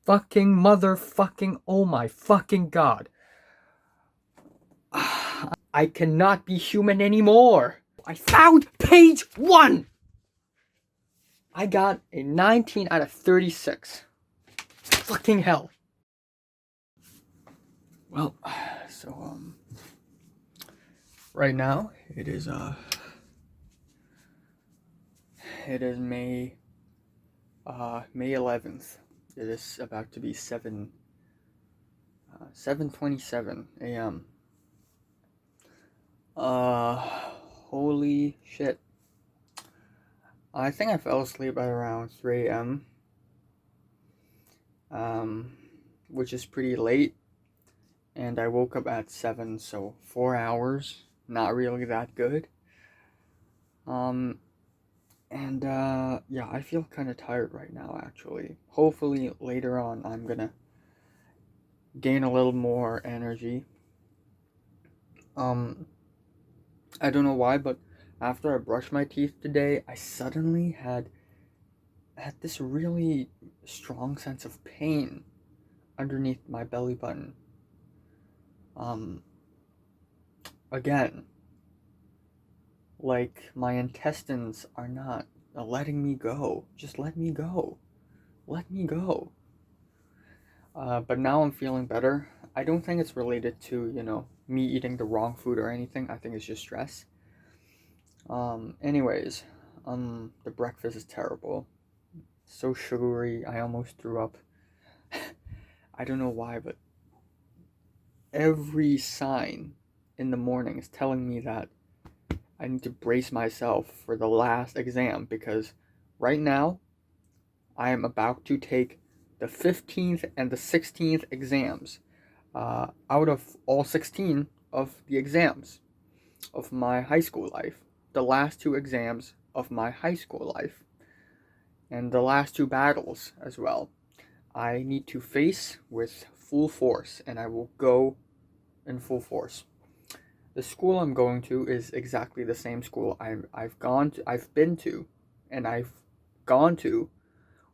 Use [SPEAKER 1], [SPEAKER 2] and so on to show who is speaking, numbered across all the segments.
[SPEAKER 1] fucking motherfucking, oh my fucking god. I cannot be human anymore. I found page 1! I got a 19 out of 36. Fucking hell. Well, so, right now, it is May 11th. It is about to be 7:27 a.m. Holy shit. I think I fell asleep at around 3 a.m. Which is pretty late. And I woke up at 7, so 4 hours. Not really that good. Yeah, I feel kind of tired right now, actually. Hopefully, later on, I'm gonna gain a little more energy. I don't know why, but after I brushed my teeth today, I suddenly had this really strong sense of pain underneath my belly button. Again, like my intestines are not letting me go. Just let me go. Let me go. But now I'm feeling better. I don't think it's related to, me eating the wrong food or anything. I think it's just stress. Anyways, the breakfast is terrible. So sugary, I almost threw up. I don't know why, but every sign in the morning is telling me that I need to brace myself for the last exam, because right now I am about to take the 15th and the 16th exams out of all 16 of the exams of my high school life. The last 2 exams of my high school life. And the last 2 battles as well. I need to face with full force, and I will go in full force. The school I'm going to is exactly the same school I've been to, and I've gone to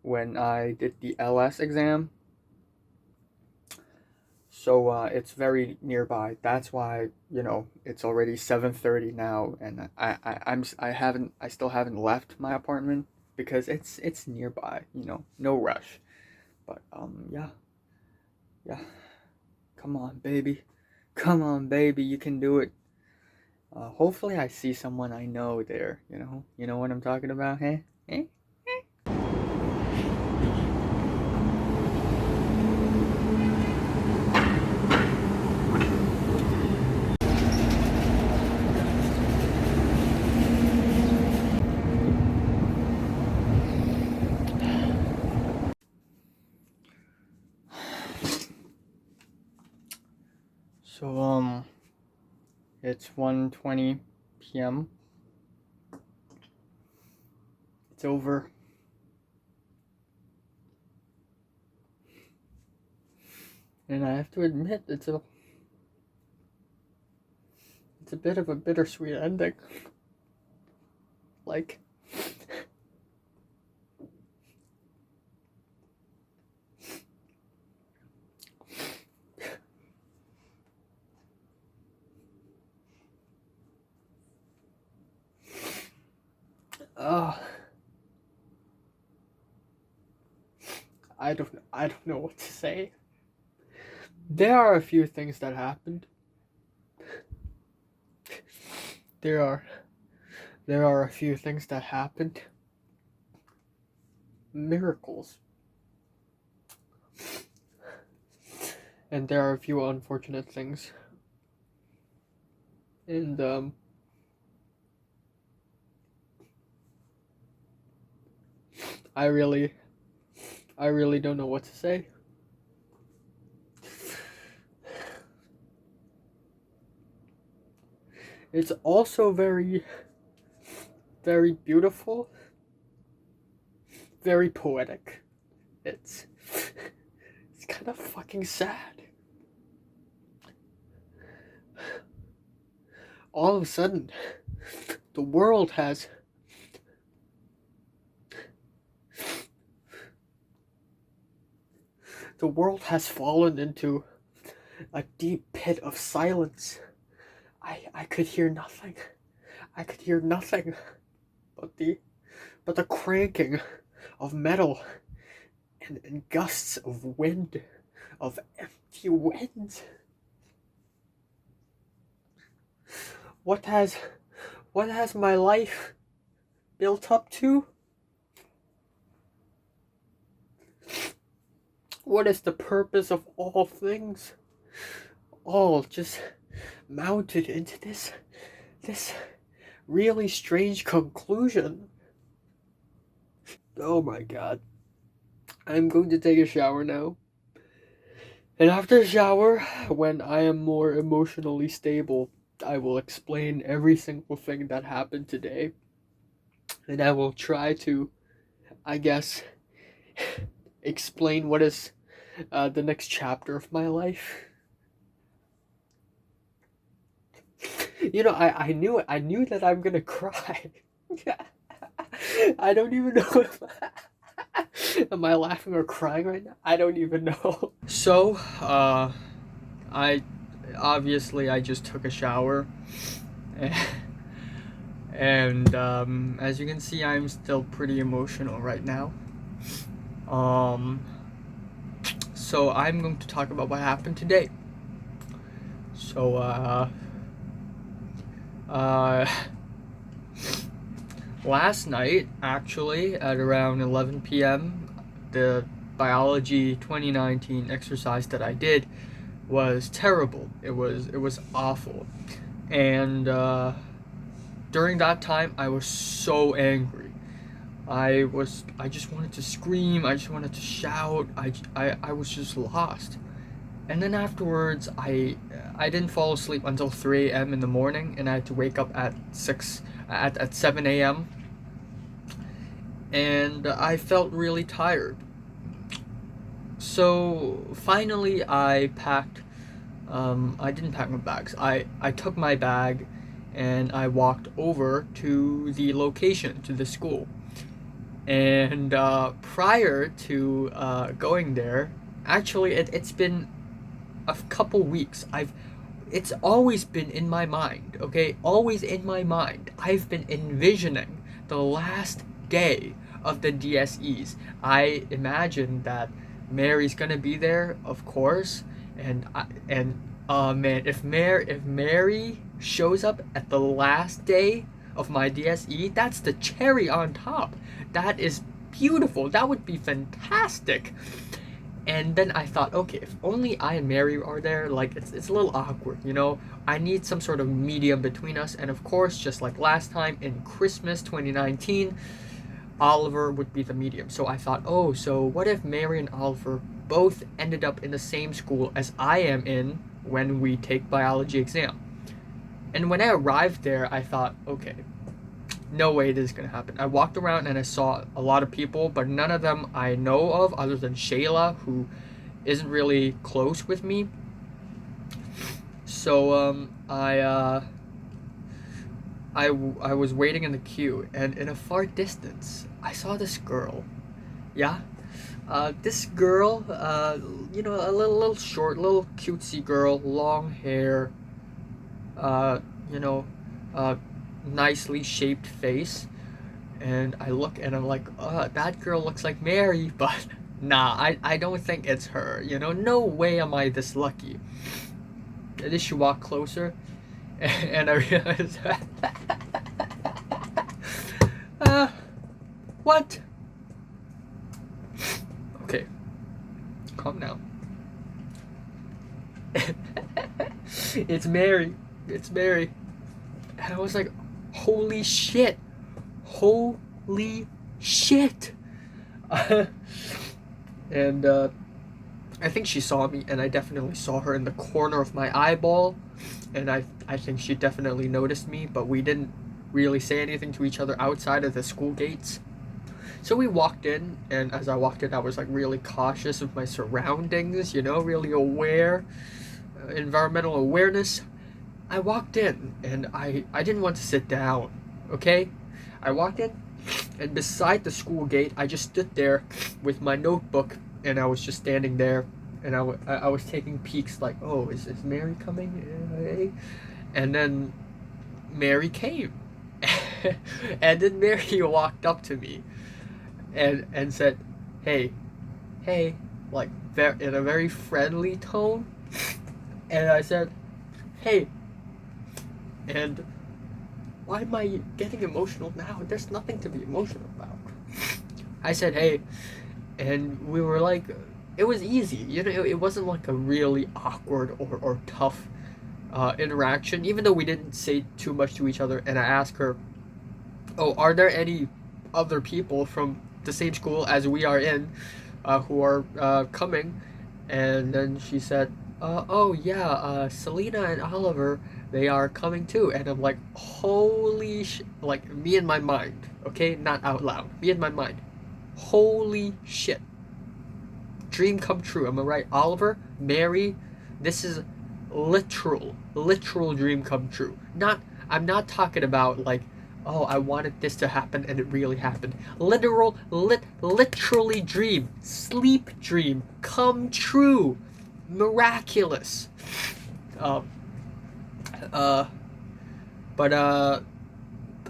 [SPEAKER 1] when I did the LS exam. So it's very nearby. That's why it's already 7:30 now, and I still haven't left my apartment because it's nearby. No rush. But yeah, come on, baby, you can do it. Hopefully, I see someone I know there. You know what I'm talking about, hey? Eh? So it's 1:20 p.m. It's over. And I have to admit, it's a bit of a bittersweet ending. Like, uh, I don't know what to say. There are a few things that happened. There are a few things that happened. Miracles. And there are a few unfortunate things. And I really don't know what to say. It's also very, very beautiful, very poetic. It's kind of fucking sad. All of a sudden, the world has The world has fallen into a deep pit of silence. I could hear nothing. I could hear nothing but the cranking of metal and gusts of wind, of empty wind. What has my life built up to? What is the purpose of all things? All just mounted into this really strange conclusion. Oh my god. I'm going to take a shower now. And after the shower, when I am more emotionally stable, I will explain every single thing that happened today. And I will try to, I guess, explain what is the next chapter of my life. You know, I knew it. I knew that I'm gonna cry. I don't even know if am I laughing or crying right now? I don't even know. So, I just took a shower, and as you can see, I'm still pretty emotional right now. So I'm going to talk about what happened today. So, last night, actually, at around 11 p.m., the biology 2019 exercise that I did was terrible. It was awful. And during that time, I was so angry. I just wanted to scream. I just wanted to shout. I was just lost. And then afterwards, I didn't fall asleep until 3 a.m. in the morning, and I had to wake up at 7 a.m. And I felt really tired. So finally, I packed. I didn't pack my bags. I took my bag, and I walked over to the location, to the school. And prior to going there, actually, it's been a couple weeks. It's always been in my mind, okay? Always in my mind. I've been envisioning the last day of the DSEs. I imagine that Mary's gonna be there, of course, and man, if Mary shows up at the last day of my DSE, that's the cherry on top. That is beautiful. That would be fantastic. And then I thought, okay, if only I and Mary are there, like it's a little awkward, you know. I need some sort of medium between us. And of course, just like last time in Christmas 2019, Oliver would be the medium. So I thought, oh, so what if Mary and Oliver both ended up in the same school as I am in when we take biology exam? And when I arrived there, I thought, okay, no way this is gonna happen. I walked around and I saw a lot of people, but none of them I know of, other than Shayla, who isn't really close with me. So I was waiting in the queue, and in a far distance, I saw this girl. Yeah, this girl, you know, a little short, little cutesy girl, long hair, you know, nicely shaped face. And I look and I'm like, that girl looks like Mary, but nah, I don't think it's her. You know, no way am I this lucky. And then she walked closer, and I realized, what? Okay, calm down. It's Mary. It's Mary. And I was like, holy shit. Holy shit. And I think she saw me, and I definitely saw her in the corner of my eyeball. And I think she definitely noticed me, but we didn't really say anything to each other outside of the school gates. So we walked in, and as I walked in, I was like really cautious of my surroundings, you know, really aware, environmental awareness. I walked in, and I didn't want to sit down, okay? I walked in, and beside the school gate, I just stood there with my notebook, and I was just standing there and I was taking peeks like, oh, is Mary coming? Hey. And then Mary came. And then Mary walked up to me and said, hey, hey, like in a very friendly tone. And I said, hey. And why am I getting emotional now? There's nothing to be emotional about. I said, hey. And we were like, it was easy. You know, it wasn't like a really awkward or tough interaction, even though we didn't say too much to each other. And I asked her, oh, are there any other people from the same school as we are in who are coming? And then she said, oh yeah, Selena and Oliver, they are coming too. And I'm like, holy like me in my mind, okay, not out loud, me in my mind, holy shit, dream come true, am I right? Oliver, Mary, this is literal dream come true. I'm not talking about like, oh, I wanted this to happen and it really happened. Literally dream, sleep dream, come true, miraculous.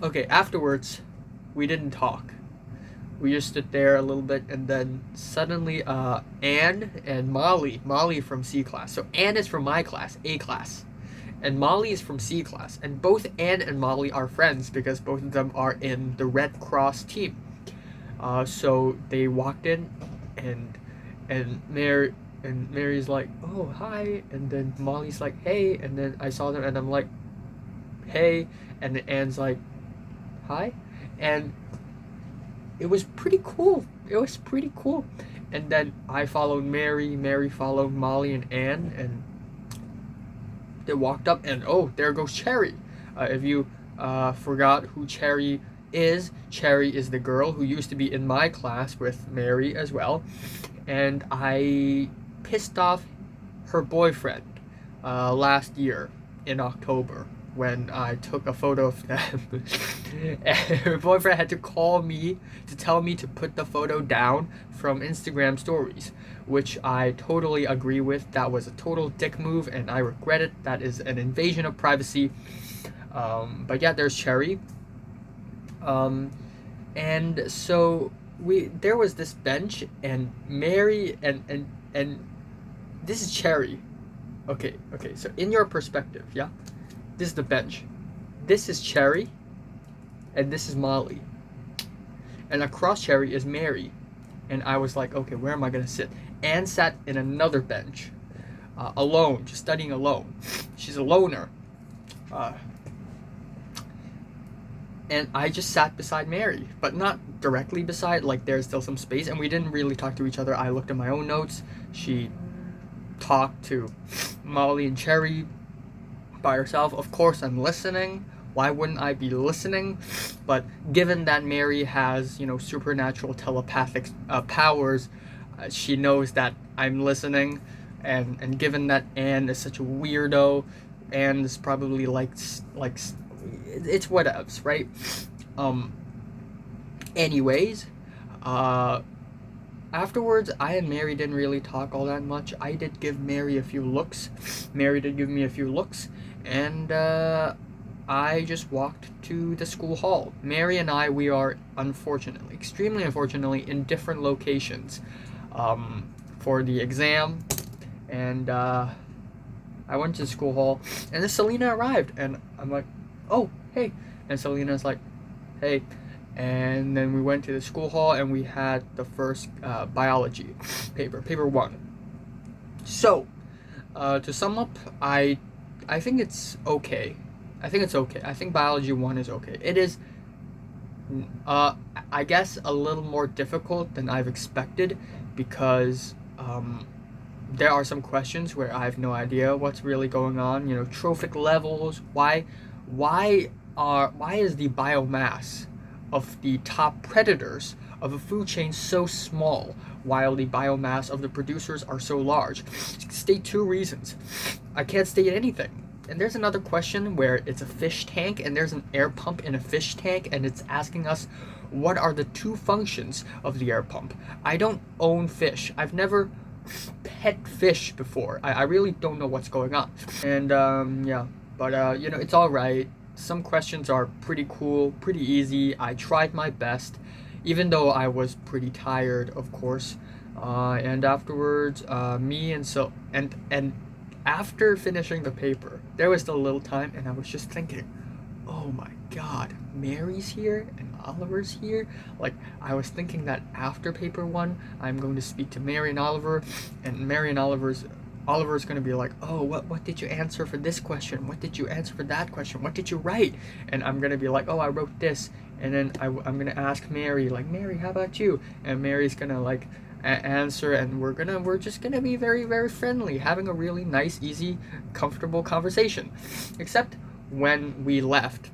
[SPEAKER 1] Okay, afterwards, we didn't talk. We just stood there a little bit, and then suddenly, Anne and Molly from C class. So Anne is from my class, A class, and Molly is from C class. And both Anne and Molly are friends because both of them are in the Red Cross team. So they walked in, and Mary's like, oh, hi, and then Molly's like, hey, and then I saw them, and I'm like, hey, and then Anne's like, hi, and it was pretty cool. And then I followed Mary followed Molly and Anne, and they walked up, and oh, there goes Cherry. If you forgot who Cherry is the girl who used to be in my class with Mary as well, and I pissed off her boyfriend last year in October when I took a photo of them. And her boyfriend had to call me to tell me to put the photo down from Instagram stories, which I totally agree with. That was a total dick move and I regret it. That is an invasion of privacy. But yeah, there's Cherry. And so there was this bench, and Mary and this is Cherry. Okay, so in your perspective, yeah? This is the bench. This is Cherry, and this is Molly. And across Cherry is Mary. And I was like, okay, where am I gonna sit? Anne sat in another bench, alone, just studying alone. She's a loner. And I just sat beside Mary, but not directly beside, like there's still some space, and we didn't really talk to each other. I looked at my own notes. She talked to Molly and Cherry by herself. Of course, I'm listening. Why wouldn't I be listening? But given that Mary has, supernatural telepathic powers, she knows that I'm listening. And given that Anne is such a weirdo, Anne is probably like it's whatevs, right? Anyways, afterwards, I and Mary didn't really talk all that much. I did give Mary a few looks. Mary did give me a few looks. And I just walked to the school hall. Mary and I, we are unfortunately, extremely unfortunately, in different locations for the exam. And I went to the school hall, and then Selena arrived. And I'm like, oh, hey. And Selena's like, hey. And then we went to the school hall, and we had the first biology paper 1. So, to sum up, I think it's okay. I think biology 1 is okay. It is, I guess, a little more difficult than I've expected because there are some questions where I have no idea what's really going on. Trophic levels. Why is the biomass of the top predators of a food chain so small, while the biomass of the producers are so large? State 2 reasons. I can't state anything. And there's another question where it's a fish tank, and there's an air pump in a fish tank, and it's asking us, what are the 2 functions of the air pump? I don't own fish. I've never pet fish before. I really don't know what's going on. And yeah, but you know, it's all right. Some questions are pretty cool, pretty easy. I tried my best, even though I was pretty tired, of course. And afterwards, me and so and after finishing the paper, there was still a little time, and I was just thinking, oh my God, Mary's here and Oliver's here. Like, I was thinking that after paper one, I'm going to speak to Mary and Oliver, and Mary and Oliver's going to be like, oh, what did you answer for this question? What did you answer for that question? What did you write? And I'm going to be like, oh, I wrote this. And then I'm going to ask Mary, like, Mary, how about you? And Mary's going to, like, answer, and we're just going to be very, very friendly, having a really nice, easy, comfortable conversation. Except when we left.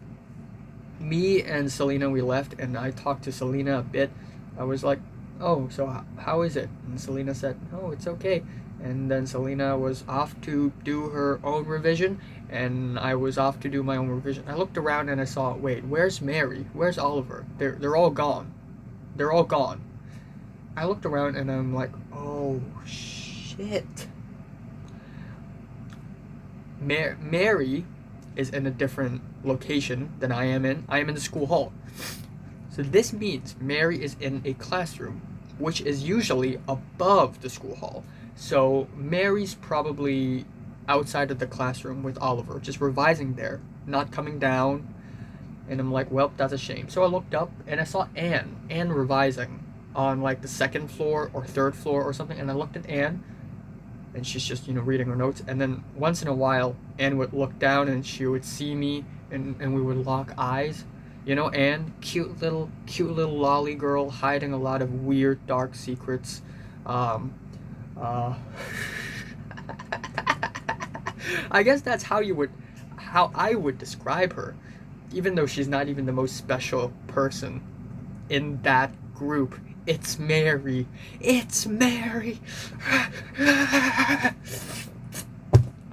[SPEAKER 1] Me and Selena, we left, and I talked to Selena a bit. I was like, oh, so how is it? And Selena said, oh, it's okay. And then Selena was off to do her own revision, and I was off to do my own revision. I looked around and I saw, wait, where's Mary? Where's Oliver? They're all gone. They're all gone. I looked around and I'm like, oh shit. Mary is in a different location than I am in. I am in the school hall. So this means Mary is in a classroom, which is usually above the school hall. So Mary's probably outside of the classroom with Oliver, just revising there, not coming down. And I'm like, well, that's a shame. So I looked up and I saw Anne revising on like the second floor or third floor or something. And I looked at Anne, and she's just, you know, reading her notes. And then once in a while, Anne would look down and she would see me, and we would lock eyes. You know, Anne, cute little lolly girl, hiding a lot of weird, dark secrets. I guess that's how I would describe her, even though she's not even the most special person in that group. It's Mary. It's Mary.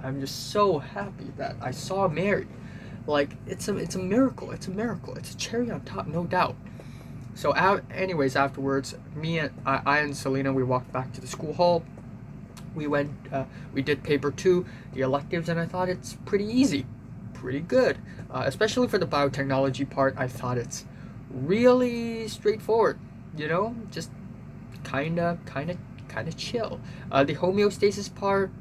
[SPEAKER 1] I'm just so happy that I saw Mary. Like, it's a miracle. It's a miracle. It's a cherry on top, no doubt. So, anyways, afterwards, I and Selena, we walked back to the school hall. We did paper 2, the electives, and I thought it's pretty easy, pretty good. Especially for the biotechnology part, I thought it's really straightforward. You know, just kind of chill. The homeostasis part,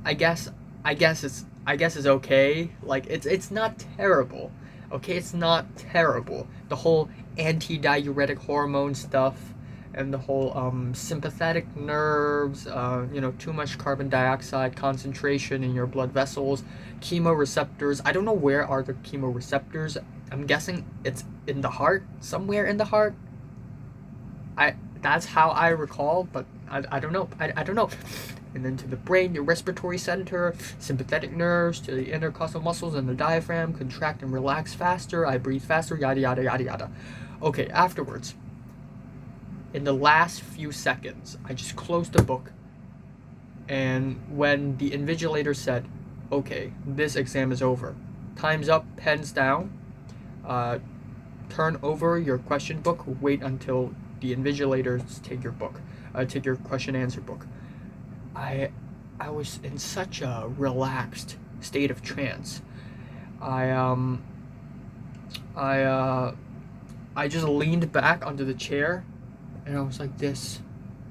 [SPEAKER 1] I guess it's okay. Like, it's not terrible. Okay, it's not terrible. The whole anti-diuretic hormone stuff, and the whole sympathetic nerves, you know, too much carbon dioxide concentration in your blood vessels, chemoreceptors. I don't know where are the chemoreceptors. I'm guessing it's in the heart, somewhere in the heart. That's how I recall, but I don't know. I don't know. And then to the brain, your respiratory center, sympathetic nerves, to the intercostal muscles and the diaphragm, contract and relax faster, I breathe faster, yada yada yada yada. Okay, afterwards, in the last few seconds, I just closed the book, and when the invigilator said, okay, this exam is over, time's up, pens down, turn over your question book, wait until the invigilators take your book, take your question answer book. I was in such a relaxed state of trance. I just leaned back onto the chair, and I was like this,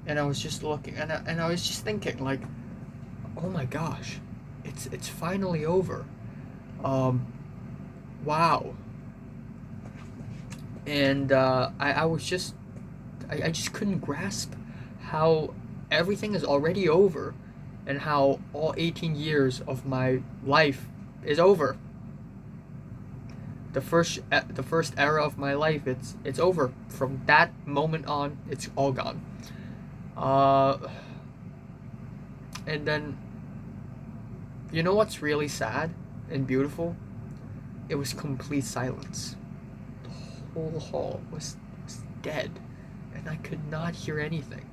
[SPEAKER 1] and I was just looking, and I was just thinking, like, oh my gosh, it's finally over. Wow. And I just couldn't grasp how everything is already over, and how all 18 years of my life is over. The first era of my life, it's over. From that moment on, it's all gone. And then, you know what's really sad and beautiful? It was complete silence. The whole hall was dead, and I could not hear anything.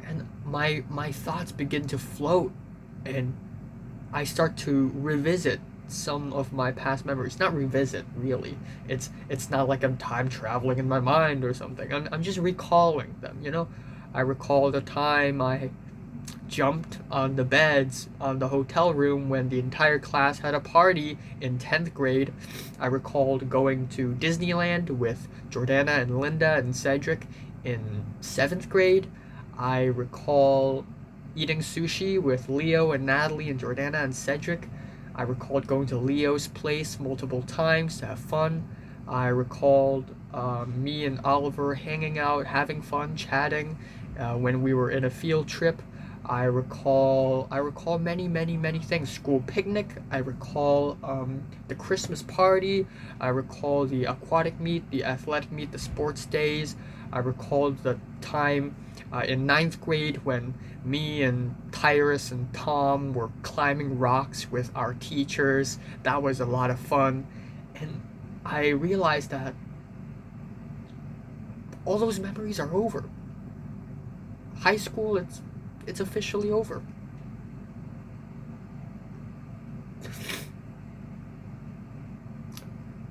[SPEAKER 1] And my thoughts begin to float, and I start to revisit some of my past memories. Not revisit, really. It's not like I'm time traveling in my mind or something. I'm just recalling them, you know? I recall the time I jumped on the beds on the hotel room when the entire class had a party in 10th grade. I recalled going to Disneyland with Jordana and Linda and Cedric in 7th grade. I recall eating sushi with Leo and Natalie and Jordana and Cedric. I recalled going to Leo's place multiple times to have fun. I recalled me and Oliver hanging out, having fun, chatting when we were in a field trip. I recall many things. School picnic. I recall the Christmas party. I recall the aquatic meet, the athletic meet, the sports days. I recall the time in 9th grade when me and Tyrus and Tom were climbing rocks with our teachers. That was a lot of fun. And I realized that all those memories are over. High school, it's officially over.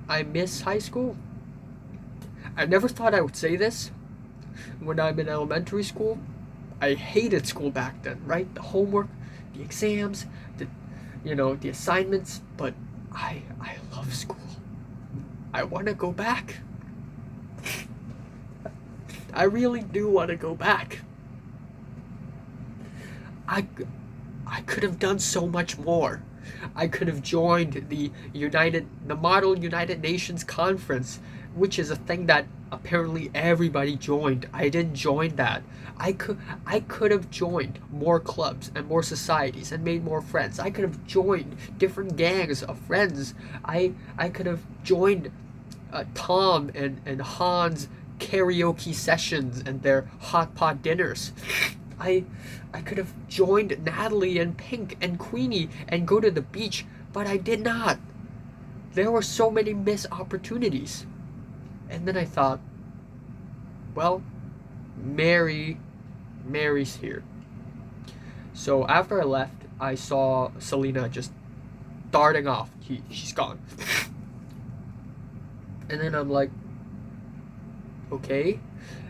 [SPEAKER 1] I miss high school. I never thought I would say this when I'm in elementary school. I hated school back then, right? The homework, the exams, the assignments, but I love school. I want to go back. I really do want to go back. I could have done so much more. I could have joined the Model United Nations Conference, which is a thing that apparently everybody joined. I didn't join that. I could have joined more clubs and more societies and made more friends. I could have joined different gangs of friends. I could have joined Tom and Hans karaoke sessions and their hot pot dinners. I could have joined Natalie and Pink and Queenie and go to the beach, but I did not. There were so many missed opportunities. And then I thought, well, Mary's here. So after I left, I saw Selena just darting off. She's gone. And then I'm like, okay.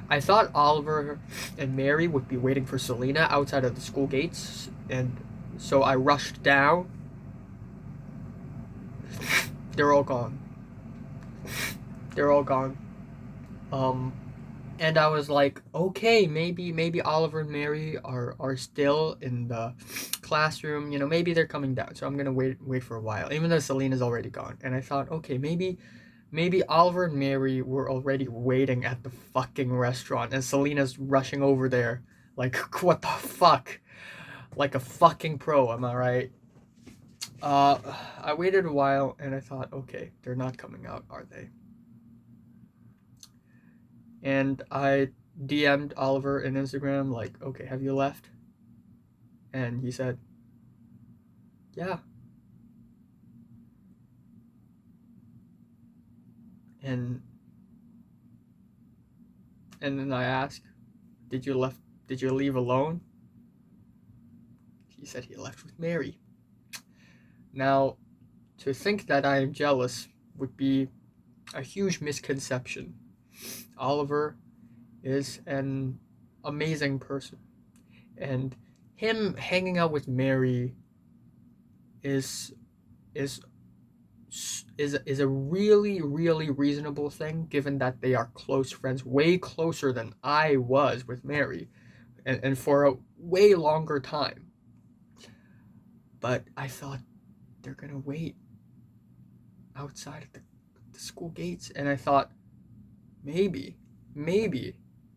[SPEAKER 1] I thought Oliver and Mary would be waiting for Selena outside of the school gates, and so I rushed down. They're all gone. And I was like, okay, maybe Oliver and Mary are still in the classroom. Maybe they're coming down. So I'm gonna wait for a while, even though Selena's already gone. And I thought, okay, maybe Oliver and Mary were already waiting at the fucking restaurant, and Selena's rushing over there. Like, what the fuck? Like a fucking pro, am I right? I waited a while, and I thought, okay, they're not coming out, are they? And I DM'd Oliver in Instagram, like, okay, have you left? And he said, yeah. And then I asked, did you leave alone? He said he left with Mary. Now, to think that I am jealous would be a huge misconception. Oliver is an amazing person, and him hanging out with Mary is a really reasonable thing, given that they are close friends, way closer than I was with Mary, and for a way longer time. But I thought they're gonna wait outside of the school gates, and I thought maybe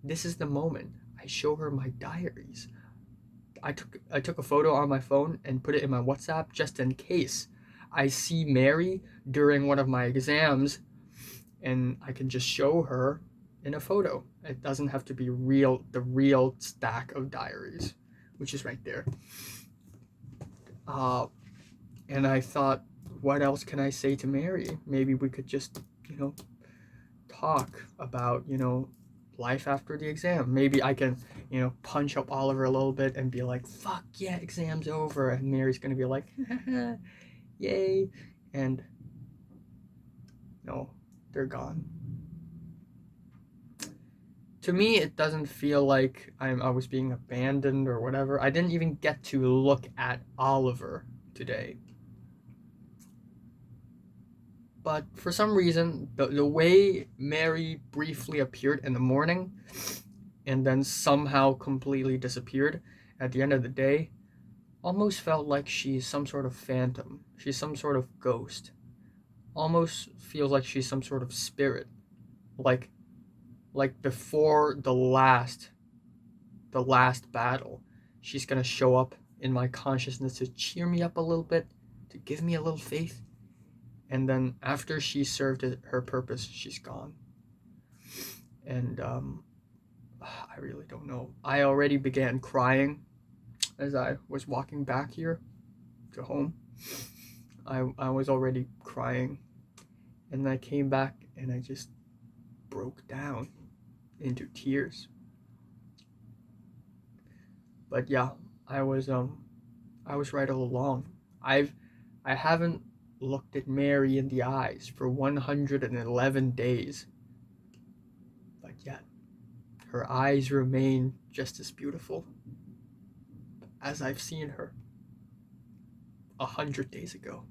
[SPEAKER 1] this is the moment I show her my diaries. I took a photo on my phone and put it in my WhatsApp just in case I see Mary during one of my exams, and I can just show her in a photo. It doesn't have to be the real stack of diaries, which is right there. And I thought, what else can I say to Mary? Maybe we could just, talk about, life after the exam. Maybe I can, punch up Oliver a little bit and be like, fuck yeah, exam's over. And Mary's gonna be like, yay. And no, they're gone. to me, it doesn't feel like I was being abandoned or whatever. I didn't even get to look at Oliver today. But for some reason, the way Mary briefly appeared in the morning and then somehow completely disappeared at the end of the day almost felt like she's some sort of phantom. She's some sort of ghost. Almost feels like she's some sort of spirit. Like before the last battle, she's gonna show up in my consciousness to cheer me up a little bit, to give me a little faith. And then after she served her purpose, she's gone. And I really don't know. I already began crying as I was walking back here to home. I was already crying, and I came back and I just broke down into tears. But yeah, I was right all along. I haven't looked at Mary in the eyes for 111 days. But yet, her eyes remain just as beautiful as I've seen her 100 days ago.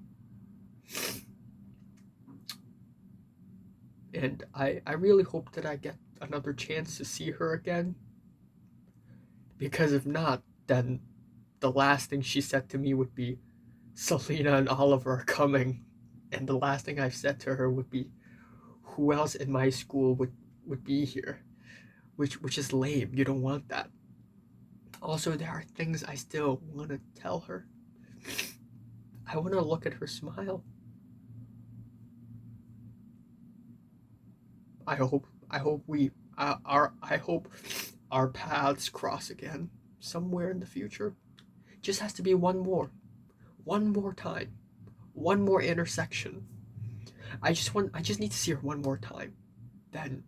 [SPEAKER 1] And I really hope that I get another chance to see her again. Because if not, then the last thing she said to me would be, Selena and Oliver are coming. And the last thing I've said to her would be, who else in my school would be here? Which is lame. You don't want that. Also, there are things I still want to tell her. I want to look at her smile. I hope our paths cross again somewhere in the future. Just has to be one more time, one more intersection. I just need to see her one more time. Then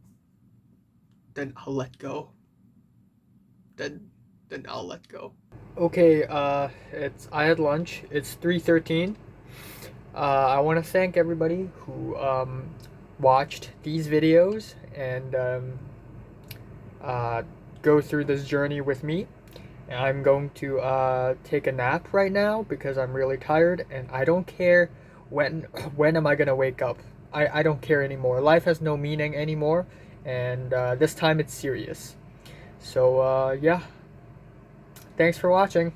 [SPEAKER 1] I'll let go. Then I'll let go. Okay, I had lunch. It's 3:13. I want to thank everybody who watched these videos and go through this journey with me. And I'm going to take a nap right now because I'm really tired, and I don't care when am I gonna wake up. I don't care anymore. Life has no meaning anymore, and this time it's serious. So yeah, thanks for watching.